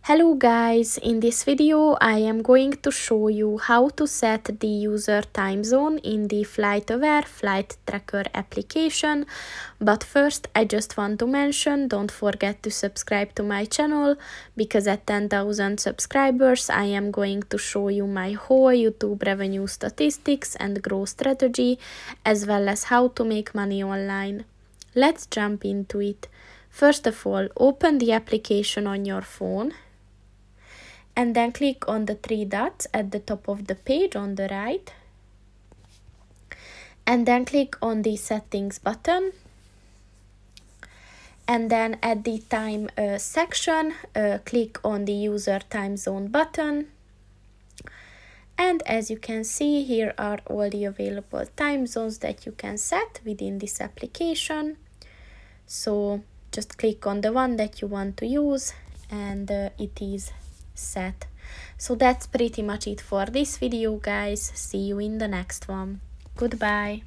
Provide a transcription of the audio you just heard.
Hello guys, in this video I am going to show you how to set the user time zone in the FlightAware flight tracker application. But first I just want to mention, don't forget to subscribe to my channel, because at 10,000 subscribers I am going to show you my whole YouTube revenue statistics and growth strategy, as well as how to make money online. Let's jump into it. First of all, open the application on your phone and then click on the three dots at the top of the page on the right, and then click on the settings button, and then at the time section click on the user time zone button, and as you can see, here are all the available time zones that you can set within this application. So just click on the one that you want to use and it is set. So that's pretty much it for this video, guys. See you in the next one. Goodbye.